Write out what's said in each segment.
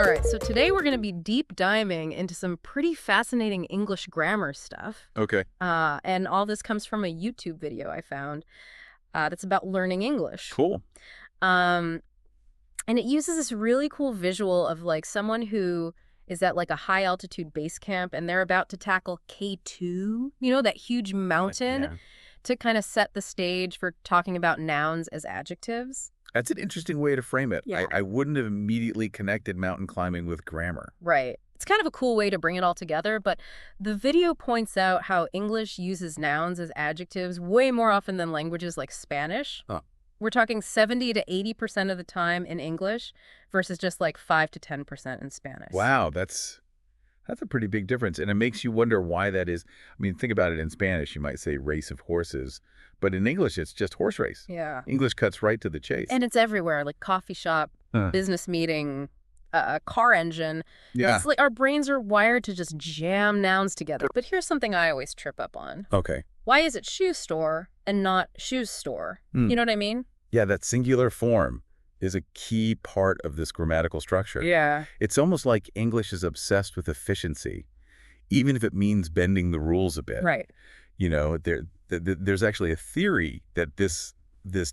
All right, so today we're going to be deep diving into some pretty fascinating English grammar stuff. Okay. And all this comes from a YouTube video I found that's about learning English. Cool. Um, and it uses this really cool visual of like someone who is at like a high altitude base camp and they're about to tackle K2, that huge mountain, Yeah. to kind of set the stage for talking about nouns as adjectives. That's an interesting way to frame it. Yeah. I wouldn't have immediately connected mountain climbing with grammar. Right. It's kind of a cool way to bring it all together, but the video points out how English uses nouns as adjectives way more often than languages like Spanish. Huh. We're talking 70 to 80% of the time in English versus just like 5 to 10% in Spanish. Wow, that's a pretty big difference. And it makes you wonder why that is. I mean, think about it. In Spanish, you might say race of horses, but in English, it's just horse race. Yeah. English cuts right to the chase. And it's everywhere, like coffee shop, business meeting, car engine. Yeah. It's like our brains are wired to just jam nouns together. But here's something I always trip up on. Okay. Why is it shoe store and not shoes store? You know what I mean? Yeah, that singular form is a key part of this grammatical structure. Yeah. It's almost like English is obsessed with efficiency, even if it means bending the rules a bit. Right. There's actually a theory that this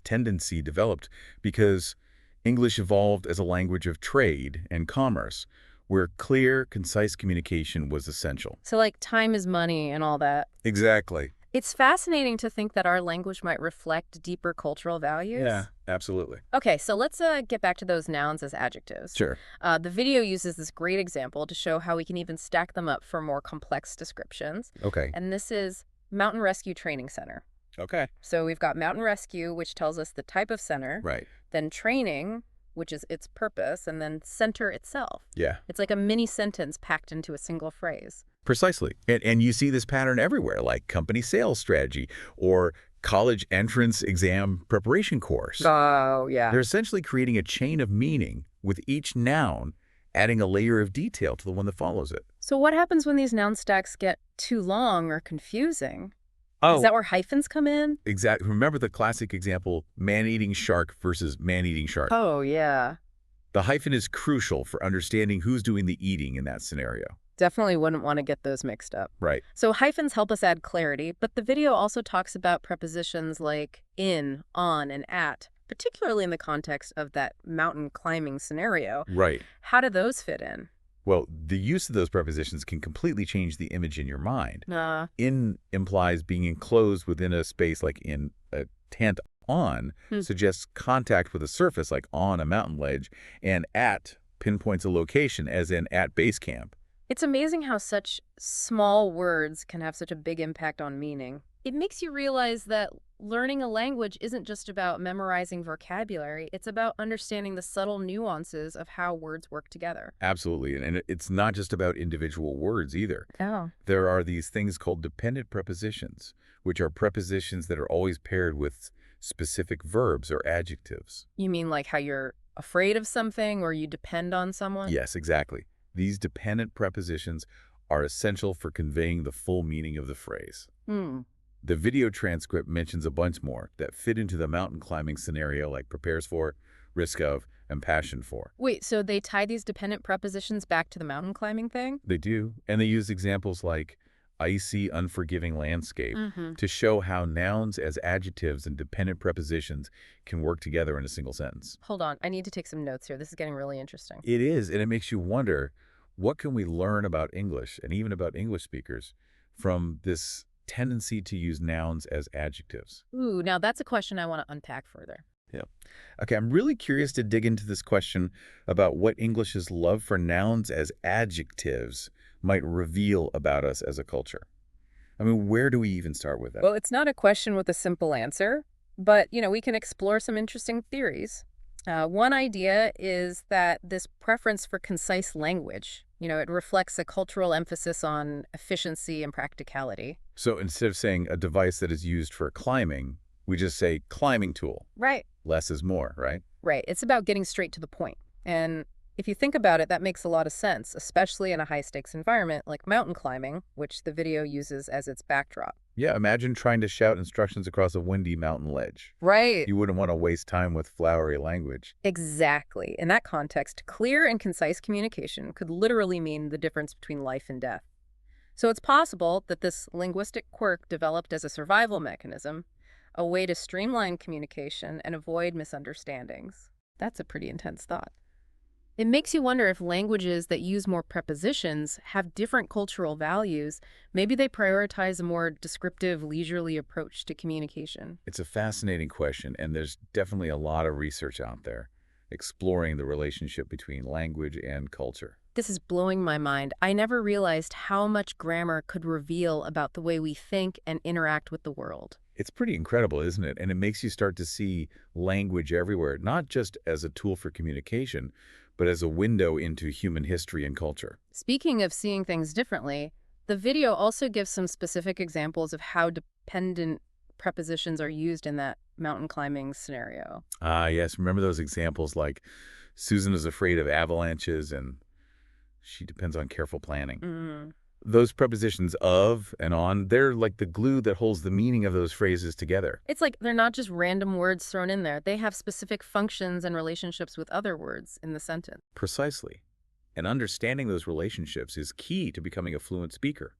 tendency developed because English evolved as a language of trade and commerce, where clear, concise communication was essential. So like time is money and all that. Exactly. It's fascinating to think that our language might reflect deeper cultural values. Yeah, absolutely. Okay, so let's get back to those nouns as adjectives. Sure. The video uses this great example to show how we can even stack them up for more complex descriptions. Okay. And this is Mountain Rescue Training Center. Okay. So we've got Mountain Rescue, which tells us the type of center. Right. Then training, which is its purpose, and then center itself. Yeah. It's like a mini sentence packed into a single phrase. Precisely. And you see this pattern everywhere, like company sales strategy or college entrance exam preparation course. Oh, yeah. They're essentially creating a chain of meaning with each noun adding a layer of detail to the one that follows it. So what happens when these noun stacks get too long or confusing? Oh, Is that where hyphens come in? exactly. Remember the classic example, man-eating shark versus man-eating shark. Oh, yeah. The hyphen is crucial for understanding who's doing the eating in that scenario. Definitely wouldn't want to get those mixed up. Right. So hyphens help us add clarity, but the video also talks about prepositions like in, on, and at, particularly in the context of that mountain climbing scenario. Right. How do those fit in? Well, the use of those prepositions can completely change the image in your mind. In implies being enclosed within a space, like in a tent. On suggests contact with a surface, like on a mountain ledge, and at pinpoints a location, as in at base camp. It's amazing how such small words can have such a big impact on meaning. It makes you realize that learning a language isn't just about memorizing vocabulary. It's about understanding the subtle nuances of how words work together. Absolutely. And it's not just about individual words either. Oh. There are these things called dependent prepositions, which are prepositions that are always paired with specific verbs or adjectives. You mean like how you're afraid of something or you depend on someone? Yes, exactly. These dependent prepositions are essential for conveying the full meaning of the phrase. The video transcript mentions a bunch more that fit into the mountain climbing scenario, like prepares for, risk of, and passion for. Wait, so they tie these dependent prepositions back to the mountain climbing thing? They do, and they use examples like icy, unforgiving landscape to show how nouns as adjectives and dependent prepositions can work together in a single sentence. Hold on, I need to take some notes here. This is getting really interesting. It is, and it makes you wonder, what can we learn about English, and even about English speakers, from this tendency to use nouns as adjectives? Ooh, now that's a question I want to unpack further. Yeah. Okay, I'm really curious to dig into this question about what English's love for nouns as adjectives might reveal about us as a culture. I mean, where do we even start with that? Well, it's not a question with a simple answer, but, we can explore some interesting theories. One idea is that this preference for concise language, it reflects a cultural emphasis on efficiency and practicality. So instead of saying a device that is used for climbing, we just say climbing tool. Right. Less is more, right? Right. It's about getting straight to the point. And if you think about it, that makes a lot of sense, especially in a high-stakes environment like mountain climbing, which the video uses as its backdrop. Yeah, imagine trying to shout instructions across a windy mountain ledge. Right. You wouldn't want to waste time with flowery language. Exactly. In that context, clear and concise communication could literally mean the difference between life and death. So it's possible that this linguistic quirk developed as a survival mechanism, a way to streamline communication and avoid misunderstandings. That's a pretty intense thought. It makes you wonder if languages that use more prepositions have different cultural values. Maybe they prioritize a more descriptive, leisurely approach to communication. It's a fascinating question, and there's definitely a lot of research out there exploring the relationship between language and culture. This is blowing my mind. I never realized how much grammar could reveal about the way we think and interact with the world. It's pretty incredible, isn't it? And it makes you start to see language everywhere, not just as a tool for communication, but as a window into human history and culture. Speaking of seeing things differently, the video also gives some specific examples of how dependent prepositions are used in that mountain climbing scenario. Ah, yes. Remember those examples like Susan is afraid of avalanches and she depends on careful planning. Mm. Those prepositions of and on, they're like the glue that holds the meaning of those phrases together. It's like they're not just random words thrown in there. They have specific functions and relationships with other words in the sentence. Precisely. And understanding those relationships is key to becoming a fluent speaker.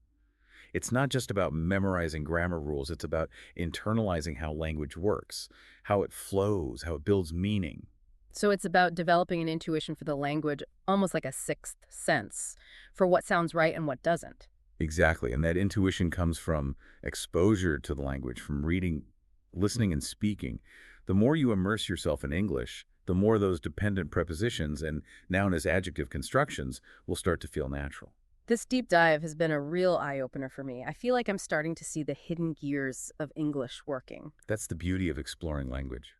It's not just about memorizing grammar rules. It's about internalizing how language works, how it flows, how it builds meaning. So it's about developing an intuition for the language, almost like a sixth sense, for what sounds right and what doesn't. Exactly. And that intuition comes from exposure to the language, from reading, listening, and speaking. The more you immerse yourself in English, the more those dependent prepositions and noun as adjective constructions will start to feel natural. This deep dive has been a real eye-opener for me. I feel like I'm starting to see the hidden gears of English working. That's the beauty of exploring language.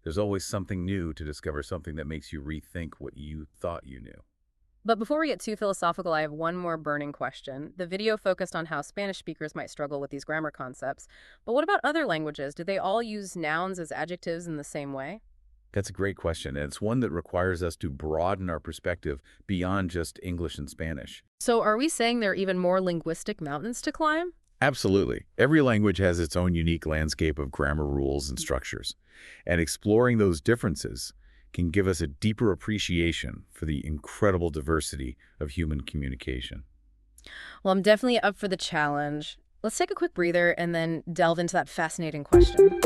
There's always something new to discover, something that makes you rethink what you thought you knew. But before we get too philosophical, I have one more burning question. The video focused on how Spanish speakers might struggle with these grammar concepts. But what about other languages? Do they all use nouns as adjectives in the same way? That's a great question, and it's one that requires us to broaden our perspective beyond just English and Spanish. So are we saying there are even more linguistic mountains to climb? Absolutely. Every language has its own unique landscape of grammar rules and structures, and exploring those differences can give us a deeper appreciation for the incredible diversity of human communication. Well, I'm definitely up for the challenge. Let's take a quick breather and then delve into that fascinating question.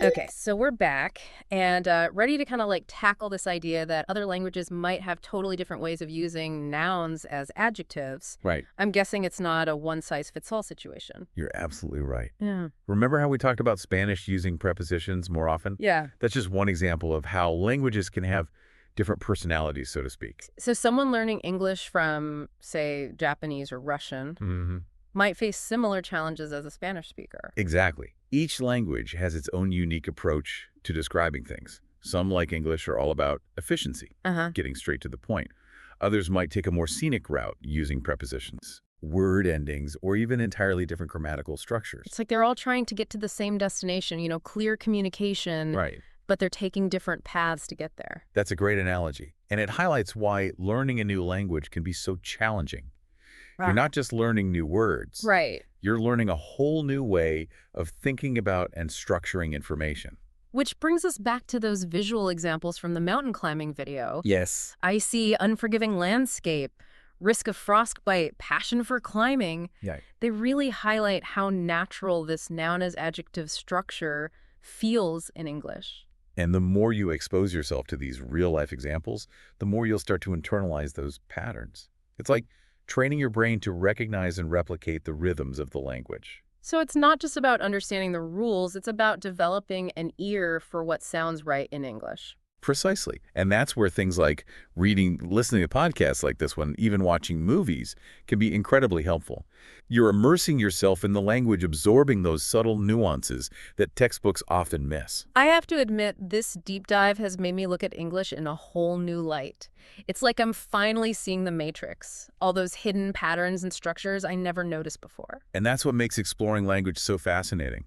Okay, so we're back and ready to kind of like tackle this idea that other languages might have totally different ways of using nouns as adjectives. Right. I'm guessing it's not a one-size-fits-all situation. You're absolutely right. Yeah. Remember how we talked about Spanish using prepositions more often? Yeah. That's just one example of how languages can have different personalities, so to speak. So someone learning English from, say, Japanese or Russian Mm-hmm. might face similar challenges as a Spanish speaker. Exactly. Each language has its own unique approach to describing things. Some, like English, are all about efficiency, getting straight to the point. Others might take a more scenic route using prepositions, word endings, or even entirely different grammatical structures. It's like they're all trying to get to the same destination, clear communication, Right. but they're taking different paths to get there. That's a great analogy. And it highlights why learning a new language can be so challenging. You're not just learning new words. Right. You're learning a whole new way of thinking about and structuring information. Which brings us back to those visual examples from the mountain climbing video. Yes. Icy, unforgiving landscape, risk of frostbite, passion for climbing. Yeah. They really highlight how natural this noun as adjective structure feels in English. And the more you expose yourself to these real-life examples, the more you'll start to internalize those patterns. It's like training your brain to recognize and replicate the rhythms of the language. So it's not just about understanding the rules, it's about developing an ear for what sounds right in English. Precisely. And that's where things like listening to podcasts like this one, even watching movies, can be incredibly helpful. You're immersing yourself in the language, absorbing those subtle nuances that textbooks often miss. I have to admit, this deep dive has made me look at English in a whole new light. It's like I'm finally seeing the matrix, all those hidden patterns and structures I never noticed before. And that's what makes exploring language so fascinating.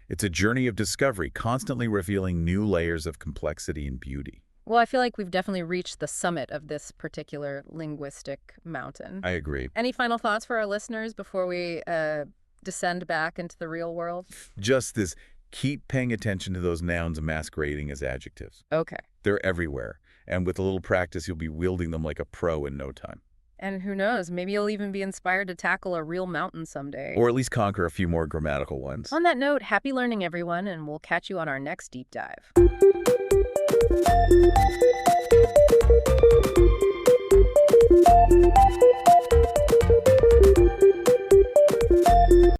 It's a journey of discovery, constantly revealing new layers of complexity and beauty. Well, I feel like we've definitely reached the summit of this particular linguistic mountain. I agree. Any final thoughts for our listeners before we descend back into the real world? Just this, keep paying attention to those nouns masquerading as adjectives. Okay. They're everywhere. And with a little practice, you'll be wielding them like a pro in no time. And who knows, maybe you'll even be inspired to tackle a real mountain someday. Or at least conquer a few more grammatical ones. On that note, happy learning, everyone, and we'll catch you on our next deep dive.